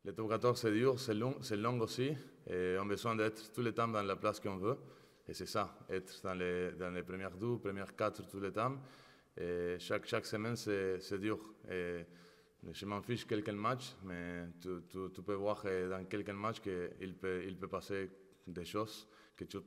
Le top 14, c'est dur, c'est long aussi. Et on a besoin d'être tout le temps dans la place qu'on veut. Et c'est ça, être dans les premières 12, premières 4 tout le temps. Et chaque semaine, c'est dur. Et je m'en fiche quelques matchs, mais tu peux voir dans quelques matchs qu'il peut passer des choses que tu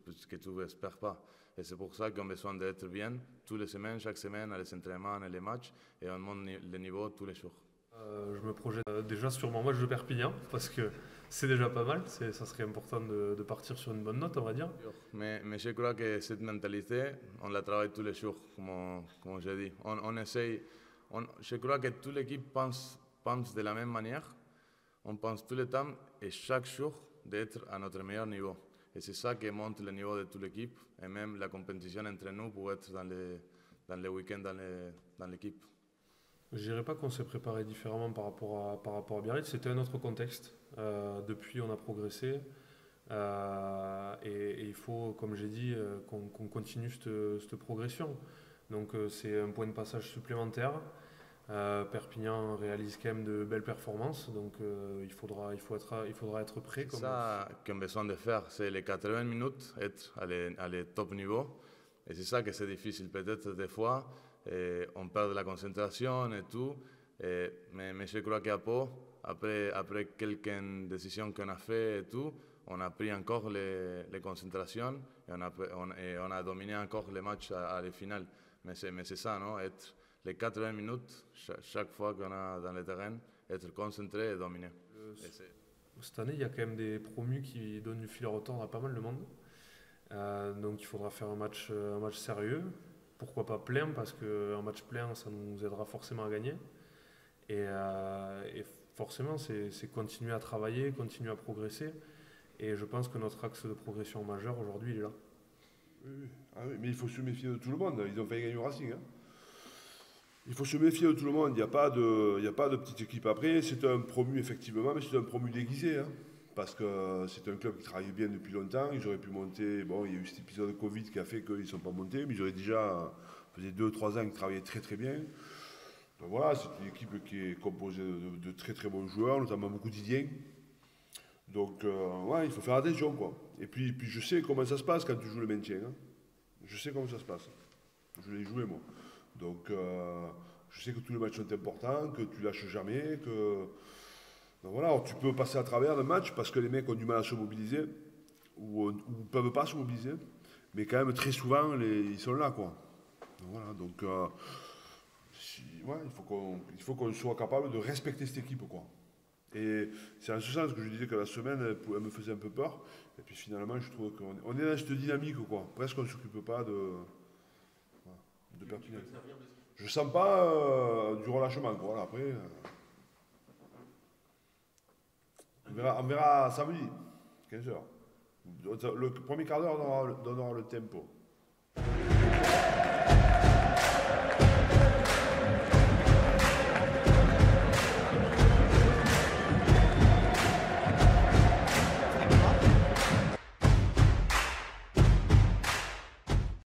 n'espères pas. Et c'est pour ça qu'on a besoin d'être bien toutes les semaines, chaque semaine, à les entraînements et les matchs, et on monte le niveau tous les jours. Je me projette déjà sur mon match de Perpignan parce que c'est déjà pas mal. Ça serait important de partir sur une bonne note, on va dire. Mais je crois que cette mentalité, on la travaille tous les jours, comme je dis. On essaye, je crois que toute l'équipe pense de la même manière. On pense tout le temps et chaque jour d'être à notre meilleur niveau. Et c'est ça qui monte le niveau de toute l'équipe et même la compétition entre nous pour être dans les week-ends dans l'équipe. Je dirais pas qu'on s'est préparé différemment par rapport à Biarritz, c'était un autre contexte. Depuis, on a progressé et il faut, comme j'ai dit, qu'on continue cette progression. Donc, c'est un point de passage supplémentaire. Perpignan réalise quand même de belles performances, donc il faudra être prêt. C'est ça qu'on a besoin de faire, c'est les 80 minutes, être à les top niveau. Et c'est ça que c'est difficile. Peut-être des fois, on perd de la concentration et tout. Mais je crois qu'à Pau, après quelques décisions qu'on a fait et tout, on a pris encore les concentrations et on a dominé encore les matchs à la finale. Mais c'est ça, non? Être les 80 minutes, chaque fois qu'on a dans le terrain, être concentré et dominer. Cette année, il y a quand même des promus qui donnent du fil à retordre à pas mal de monde. Donc il faudra faire un match sérieux. Pourquoi pas plein, parce qu'un match plein, ça nous aidera forcément à gagner. Et forcément, c'est continuer à travailler, continuer à progresser. Et je pense que notre axe de progression majeur aujourd'hui, il est là. Oui. Ah oui, mais il faut se méfier de tout le monde. Ils ont failli gagner au Racing. Hein. Il faut se méfier de tout le monde. Il n'y a pas de petite équipe après. C'est un promu, effectivement, mais c'est un promu déguisé. Hein. Parce que c'est un club qui travaille bien depuis longtemps. Ils auraient pu monter. Bon, il y a eu cet épisode de Covid qui a fait qu'ils ne sont pas montés, mais ils auraient déjà. Ça faisait 2-3 ans qu'ils travaillaient très très bien. Donc voilà, c'est une équipe qui est composée de très très bons joueurs, notamment beaucoup d'Idiens. Donc, ouais, il faut faire attention, quoi. Et puis je sais comment ça se passe quand tu joues le maintien. Hein. Je sais comment ça se passe. Je l'ai joué, moi. Donc, je sais que tous les matchs sont importants, que tu lâches jamais, que. Donc voilà, alors tu peux passer à travers le match parce que les mecs ont du mal à se mobiliser ou ne peuvent pas se mobiliser, mais quand même très souvent ils sont là, quoi. Donc voilà, donc ouais, il faut qu'on soit capable de respecter cette équipe, quoi. Et c'est en ce sens que je disais que la semaine, elle me faisait un peu peur. Et puis finalement, je trouve qu'on est dans cette dynamique, quoi. Presque on ne s'occupe pas de Perpignan. Je ne sens pas du relâchement, quoi. Voilà, après, on verra samedi, 15h. Le premier quart d'heure donnera le tempo.